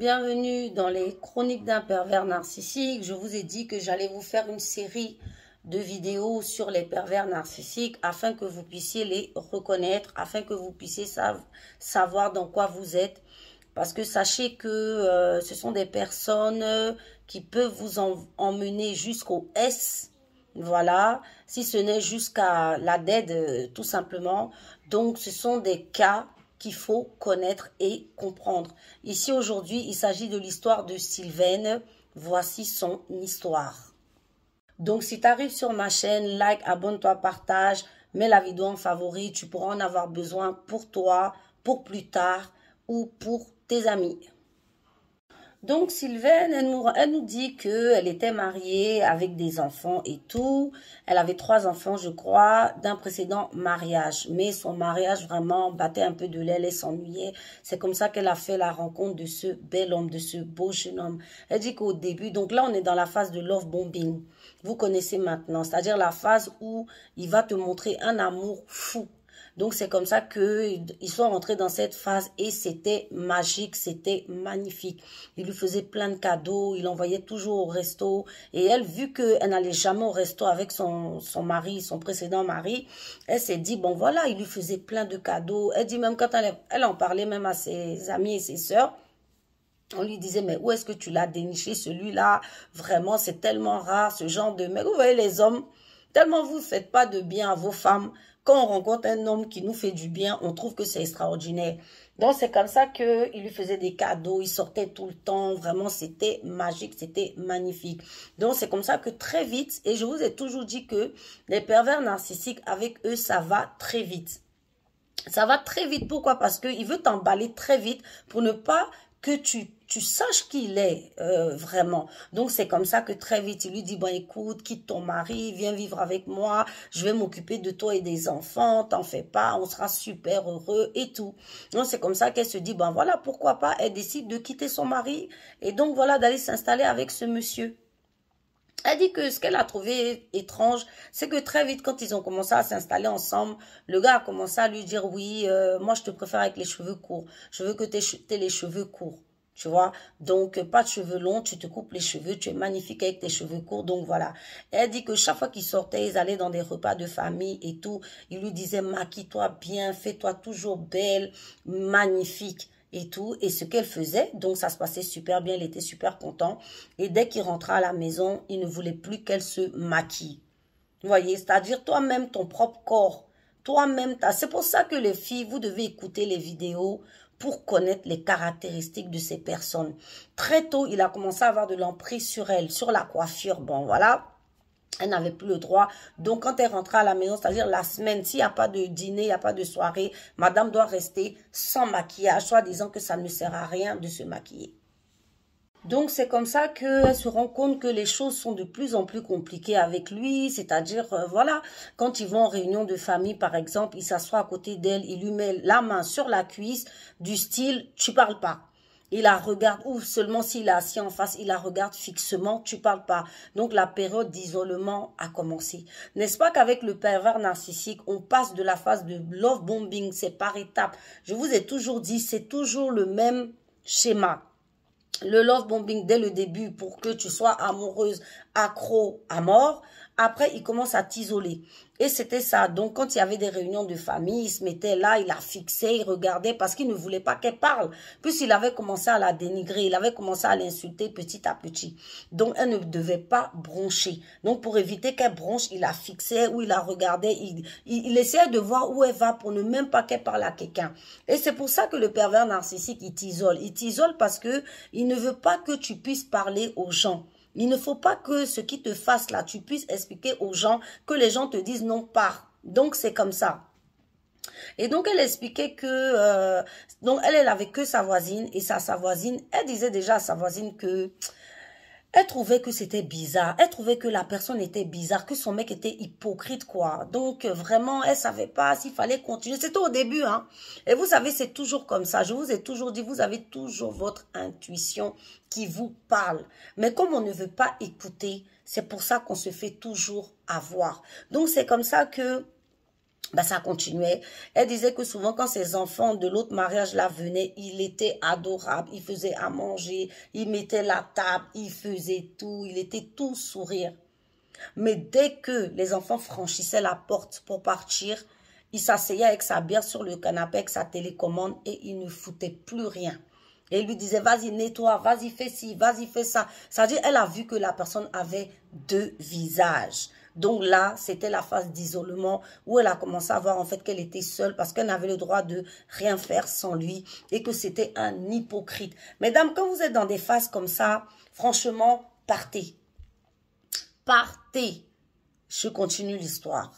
bienvenue dans les chroniques d'un pervers narcissique. Je vous ai dit que j'allais vous faire une série de vidéos sur les pervers narcissiques afin que vous puissiez les reconnaître, afin que vous puissiez savoir dans quoi vous êtes. Parce que sachez que ce sont des personnes qui peuvent vous emmener jusqu'au S, voilà, si ce n'est jusqu'à la dead, tout simplement. Donc, ce sont des cas qu'il faut connaître et comprendre. Ici, aujourd'hui, il s'agit de l'histoire de Sylvaine. Voici son histoire. Donc, si tu arrives sur ma chaîne, like, abonne-toi, partage, mets la vidéo en favori. Tu pourras en avoir besoin pour toi, pour plus tard ou pour tes amis. Donc, Sylvaine, elle nous dit qu'elle était mariée avec des enfants et tout. Elle avait 3 enfants, je crois, d'un précédent mariage. Mais son mariage vraiment battait un peu de l'aile et s'ennuyait. C'est comme ça qu'elle a fait la rencontre de ce bel homme, de ce beau jeune homme. Elle dit qu'au début, donc là, on est dans la phase de love bombing. Vous connaissez maintenant, c'est-à-dire la phase où il va te montrer un amour fou. Donc, c'est comme ça qu'ils sont rentrés dans cette phase et c'était magique, c'était magnifique. Il lui faisait plein de cadeaux, il l'envoyait toujours au resto. Et elle, vu qu'elle n'allait jamais au resto avec son mari, son précédent mari, elle s'est dit, bon voilà, il lui faisait plein de cadeaux. Elle dit même quand elle en parlait même à ses amis et ses sœurs, on lui disait, mais où est-ce que tu l'as déniché celui-là? Vraiment, c'est tellement rare ce genre de mec. Vous voyez les hommes, tellement vous ne faites pas de bien à vos femmes. Quand on rencontre un homme qui nous fait du bien, on trouve que c'est extraordinaire. Donc, c'est comme ça qu'il lui faisait des cadeaux, il sortait tout le temps. Vraiment, c'était magique, c'était magnifique. Donc, c'est comme ça que très vite, et je vous ai toujours dit que les pervers narcissiques, avec eux, ça va très vite. Ça va très vite. Pourquoi? Parce qu'il veut t'emballer très vite pour ne pas que tu saches qui il est vraiment. Donc, c'est comme ça que très vite, il lui dit, bon, écoute, quitte ton mari, viens vivre avec moi, je vais m'occuper de toi et des enfants, t'en fais pas, on sera super heureux et tout. Donc, c'est comme ça qu'elle se dit, ben voilà, pourquoi pas, elle décide de quitter son mari et donc, voilà, d'aller s'installer avec ce monsieur. Elle dit que ce qu'elle a trouvé étrange, c'est que très vite, quand ils ont commencé à s'installer ensemble, le gars a commencé à lui dire, oui, moi, je te préfère avec les cheveux courts. Je veux que tu aies les cheveux courts, tu vois. Donc, pas de cheveux longs, tu te coupes les cheveux, tu es magnifique avec tes cheveux courts. Donc, voilà. Elle dit que chaque fois qu'ils sortaient, ils allaient dans des repas de famille et tout. Il lui disait, maquille-toi bien, fais-toi toujours belle, magnifique. Et tout, et ce qu'elle faisait, donc ça se passait super bien, il était super content, et dès qu'il rentrait à la maison, il ne voulait plus qu'elle se maquille. Vous voyez, c'est-à-dire toi-même, ton propre corps, toi-même, c'est pour ça que les filles, vous devez écouter les vidéos pour connaître les caractéristiques de ces personnes. Très tôt, il a commencé à avoir de l'emprise sur elle, sur la coiffure, bon voilà. Elle n'avait plus le droit. Donc, quand elle rentrait à la maison, c'est-à-dire la semaine, s'il n'y a pas de dîner, il n'y a pas de soirée, madame doit rester sans maquillage, soit disant que ça ne sert à rien de se maquiller. Donc, c'est comme ça qu'elle se rend compte que les choses sont de plus en plus compliquées avec lui. C'est-à-dire, voilà, quand ils vont en réunion de famille, par exemple, il s'assoit à côté d'elle, il lui met la main sur la cuisse, du style, tu parles pas. Il la regarde, ou seulement s'il est assis en face, il la regarde fixement, tu parles pas. Donc, la période d'isolement a commencé. N'est-ce pas qu'avec le pervers narcissique, on passe de la phase de love bombing, c'est par étapes. Je vous ai toujours dit, c'est toujours le même schéma. Le love bombing dès le début pour que tu sois amoureuse, accro à mort. Après, il commence à t'isoler. Et c'était ça. Donc, quand il y avait des réunions de famille, il se mettait là, il la fixait, il regardait parce qu'il ne voulait pas qu'elle parle. Puisqu'il avait commencé à la dénigrer, il avait commencé à l'insulter petit à petit. Donc, elle ne devait pas broncher. Donc, pour éviter qu'elle bronche, il la fixait ou il la regardait. Il essayait de voir où elle va pour ne même pas qu'elle parle à quelqu'un. Et c'est pour ça que le pervers narcissique, il t'isole. Il t'isole parce que il ne veut pas que tu puisses parler aux gens. Il ne faut pas que ce qui te fasse là, tu puisses expliquer aux gens, que les gens te disent non, pars. Donc, c'est comme ça. Et donc, elle expliquait que, donc elle avait que sa voisine, et sa voisine, elle disait déjà à sa voisine que, elle trouvait que c'était bizarre, elle trouvait que la personne était bizarre, que son mec était hypocrite, quoi. Donc, vraiment, elle savait pas s'il fallait continuer. C'était au début, hein. Et vous savez, c'est toujours comme ça. Je vous ai toujours dit, vous avez toujours votre intuition qui vous parle. Mais comme on ne veut pas écouter, c'est pour ça qu'on se fait toujours avoir. Donc, c'est comme ça que Ben, ça continuait. Elle disait que souvent, quand ses enfants de l'autre mariage là venaient, il était adorable. Il faisait à manger, il mettait la table, il faisait tout. Il était tout sourire. Mais dès que les enfants franchissaient la porte pour partir, il s'asseyait avec sa bière sur le canapé, avec sa télécommande et il ne foutait plus rien. Et il lui disait, vas-y, nettoie, vas-y, fais ci, vas-y, fais ça. C'est-à-dire, elle a vu que la personne avait deux visages. Donc là, c'était la phase d'isolement où elle a commencé à voir en fait qu'elle était seule parce qu'elle n'avait le droit de rien faire sans lui et que c'était un hypocrite. Mesdames, quand vous êtes dans des phases comme ça, franchement, partez. Partez. Je continue l'histoire.